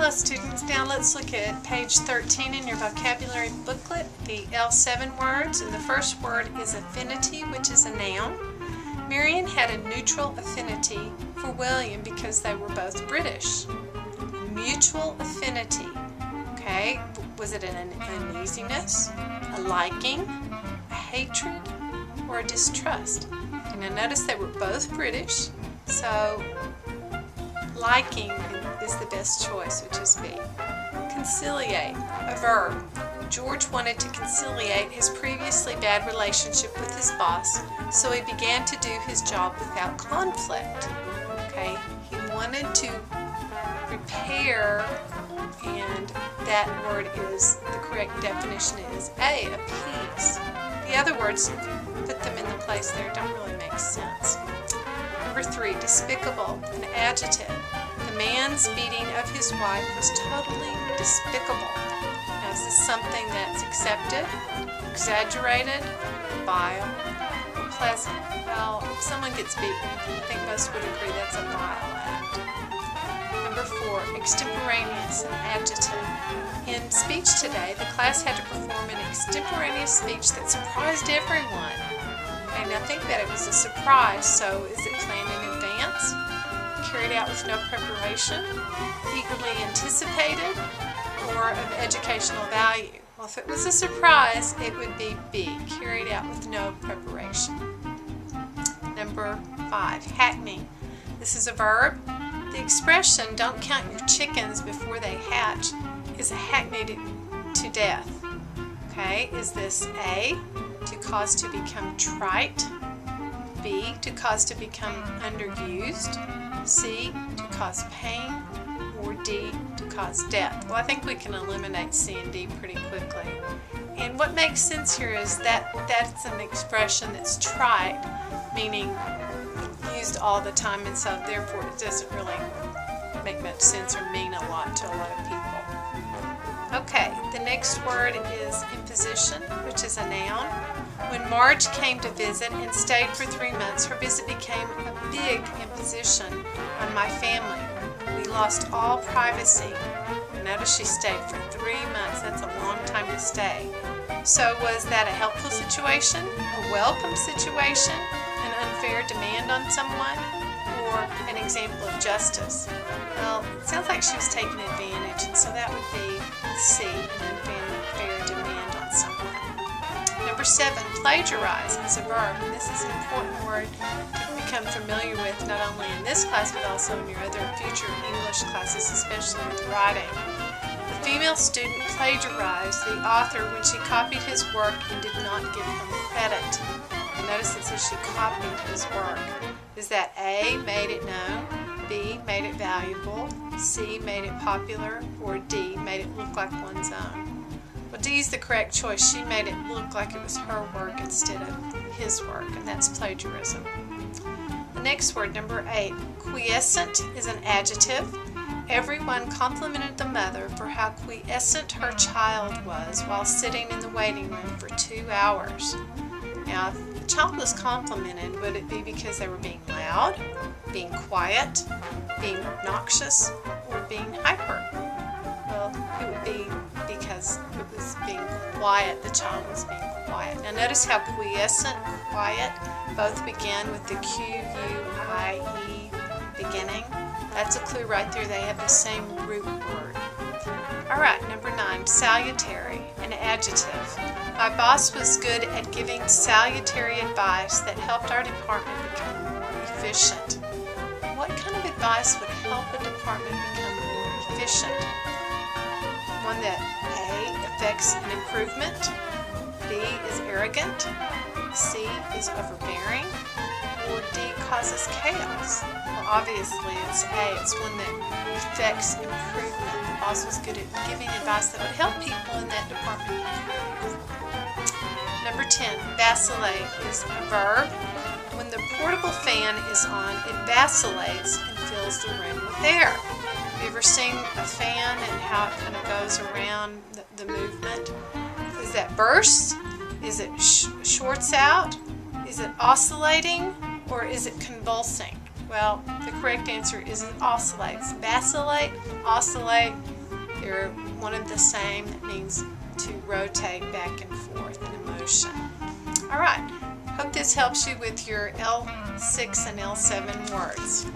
Hello students, now let's look at page 13 in your vocabulary booklet, the L7 words, and the first word is affinity, which is a noun. Marion had a neutral affinity for William because they were both British. Mutual affinity, okay, was it an uneasiness, a liking, a hatred, or a distrust? And now notice they were both British, so liking is the best choice, which is B. Conciliate, a verb. George wanted to conciliate his previously bad relationship with his boss, so he began to do his job without conflict. Okay, he wanted to repair, and that word is, the correct definition is A, appease. The other words, put them in the place there, don't really make sense. Number 3, despicable, an adjective. The man's beating of his wife was totally despicable. Now, is this something that's accepted, exaggerated, vile, or pleasant? Well, if someone gets beaten, I think most would agree that's a vile act. Number 4, extemporaneous, an adjective. In speech today, the class had to perform an extemporaneous speech that surprised everyone. Okay, now think that it was a surprise, so is it planned in advance? Carried out with no preparation, eagerly anticipated, or of educational value? Well, if it was a surprise, it would be B, carried out with no preparation. Number 5, hackney. This is a verb. The expression, don't count your chickens before they hatch, is hackneyed to death. Okay, is this A, to cause to become trite, B, to cause to become underused, C, to cause pain, or D, to cause death? Well, I think we can eliminate C and D pretty quickly. And what makes sense here is that that's an expression that's trite, meaning used all the time, and so therefore it doesn't really make much sense or mean a lot to a lot of people. Okay, the next word is imposition, which is a noun. When Marge came to visit and stayed for 3 months, her visit became a big imposition on my family. We lost all privacy. Notice she stayed for 3 months. That's a long time to stay. So was that a helpful situation, a welcome situation, an unfair demand on someone, or an example of justice? Well, it sounds like she was taking advantage, and so that would be C, an unfair demand on someone. Number 7, plagiarize is a verb. And this is an important word to become familiar with, not only in this class, but also in your other future English classes, especially with writing. The female student plagiarized the author when she copied his work and did not give him credit. And notice it says she copied his work. Is that A, made it known, B, made it valuable, C, made it popular, or D, made it look like one's own? Well, D is the correct choice. She made it look like it was her work instead of his work, and that's plagiarism. The next word, number 8, quiescent, is an adjective. Everyone complimented the mother for how quiescent her child was while sitting in the waiting room for 2 hours. Now, if the child was complimented, would it be because they were being loud, being quiet, being obnoxious, or being hyper? Well, it would be because it was being quiet, the child was being quiet. Now notice how quiescent, quiet, both begin with the Q-U-I-E beginning. That's a clue right there. They have the same root word. Alright, number 9, salutary, an adjective. My boss was good at giving salutary advice that helped our department become more efficient. What kind of advice would help a department become more efficient? One that A, affects an improvement, B, is arrogant, C, is overbearing, or D, causes chaos? Well, obviously it's A. It's one that affects improvement. The boss was good at giving advice that would help people in that department improve. Number 10, vacillate is a verb. When the portable fan is on, it vacillates and fills the room with air. Have you ever seen a fan and how it kind of goes around the movement? Is that bursts? Is it shorts out? Is it oscillating? Or is it convulsing? Well, the correct answer is it oscillates. Vacillate, oscillate, you're one of the same, that means to rotate back and forth in a motion. Alright, hope this helps you with your L6 and L7 words.